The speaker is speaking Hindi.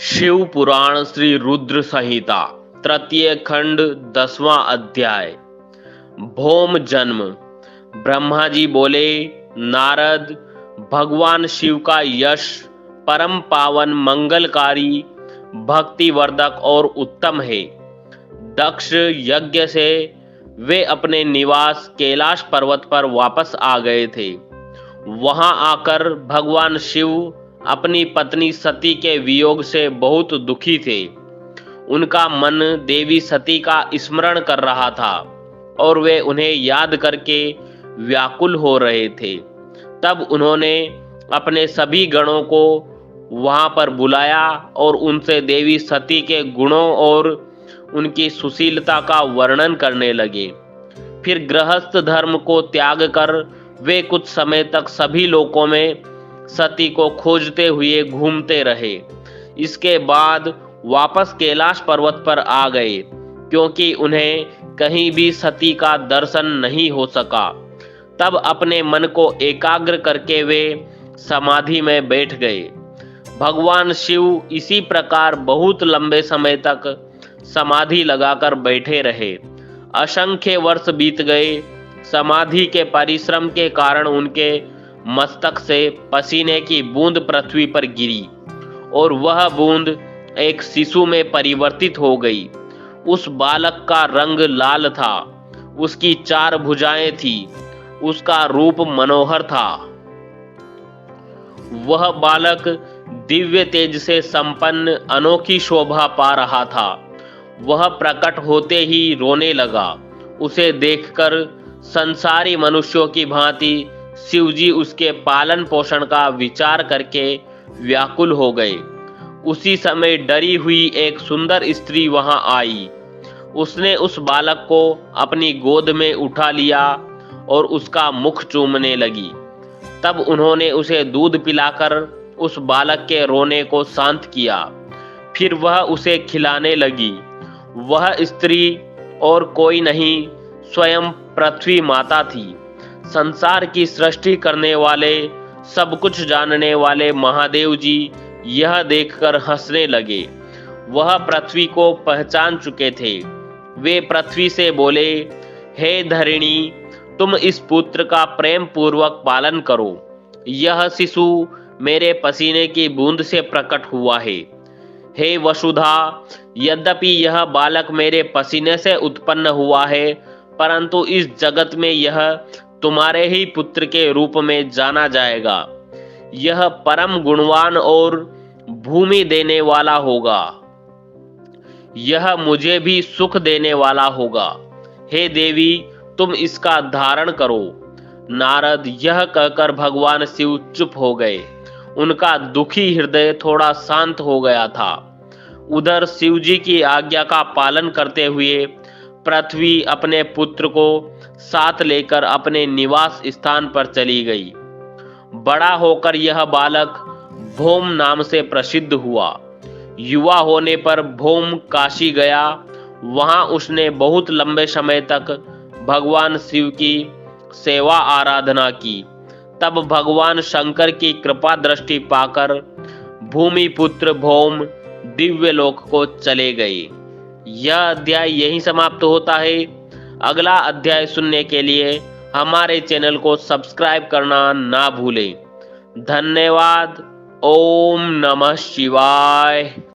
शिव पुराण श्री रुद्र संहिता तृतीय खंड 10वां अध्याय। भौम जन्म। ब्रह्मा जी बोले, नारद, भगवान शिव का यश परम पावन, मंगलकारी, भक्तिवर्धक और उत्तम है। दक्ष यज्ञ से वे अपने निवास कैलाश पर्वत पर वापस आ गए थे। वहां आकर भगवान शिव अपनी पत्नी सती के वियोग से बहुत दुखी थे। उनका मन देवी सती का स्मरण कर रहा था और वे उन्हें याद करके व्याकुल हो रहे थे। तब उन्होंने अपने सभी गणों को वहां पर बुलाया और उनसे देवी सती के गुणों और उनकी सुशीलता का वर्णन करने लगे। फिर गृहस्थ धर्म को त्याग कर वे कुछ समय तक सभी लोकों में सती को खोजते हुए घूमते रहे। इसके बाद वापस कैलाश पर्वत पर आ गए, क्योंकि उन्हें कहीं भी सती का दर्शन नहीं हो सका। तब अपने मन को एकाग्र करके वे समाधि में बैठ गए। भगवान शिव इसी प्रकार बहुत लंबे समय तक समाधि लगाकर बैठे रहे। असंख्य वर्ष बीत गए। समाधि के परिश्रम के कारण उनके मस्तक से पसीने की बूंद पृथ्वी पर गिरी और वह बूंद एक शिशु में परिवर्तित हो गई। उस बालक का रंग लाल था, उसकी 4 भुजाएं थी, उसका रूप मनोहर था। वह बालक दिव्य तेज से संपन्न अनोखी शोभा पा रहा था। वह प्रकट होते ही रोने लगा। उसे देखकर संसारी मनुष्यों की भांति शिवजी उसके पालन पोषण का विचार करके व्याकुल हो गए। उसी समय डरी हुई एक सुंदर स्त्री वहां आई। उसने उस बालक को अपनी गोद में उठा लिया और उसका मुख चूमने लगी। तब उन्होंने उसे दूध पिलाकर उस बालक के रोने को शांत किया। फिर वह उसे खिलाने लगी। वह स्त्री और कोई नहीं, स्वयं पृथ्वी माता थी। संसार की सृष्टि करने वाले, सब कुछ जानने वाले महादेव जी यह देखकर हंसने लगे। वह पृथ्वी को पहचान चुके थे। वे पृथ्वी से बोले, हे धरिणी, तुम इस पुत्र का प्रेम पूर्वक पालन करो। यह शिशु मेरे पसीने की बूंद से प्रकट हुआ है। हे वसुधा, यद्यपि यह बालक मेरे पसीने से उत्पन्न हुआ है, परंतु इस जगत में यह तुम्हारे ही पुत्र के रूप में जाना जाएगा। यह परम गुणवान और भूमि देने वाला होगा। यह मुझे भी सुख देने वाला होगा। हे देवी, तुम इसका धारण करो। नारद यह कहकर भगवान शिव चुप हो गए। उनका दुखी हृदय थोड़ा शांत हो गया था। उधर शिवजी की आज्ञा का पालन करते हुए पृथ्वी अपने पुत्र को साथ लेकर अपने निवास स्थान पर चली गई। बड़ा होकर यह बालक भौम नाम से प्रसिद्ध हुआ। युवा होने पर भौम काशी गया। वहां उसने बहुत लंबे समय तक भगवान शिव की सेवा आराधना की। तब भगवान शंकर की कृपा दृष्टि पाकर भूमि पुत्र भौम दिव्य लोक को चले गए। यह अध्याय यहीं समाप्त होता है। अगला अध्याय सुनने के लिए हमारे चैनल को सब्सक्राइब करना ना भूलें। धन्यवाद। ओम नमः शिवाय।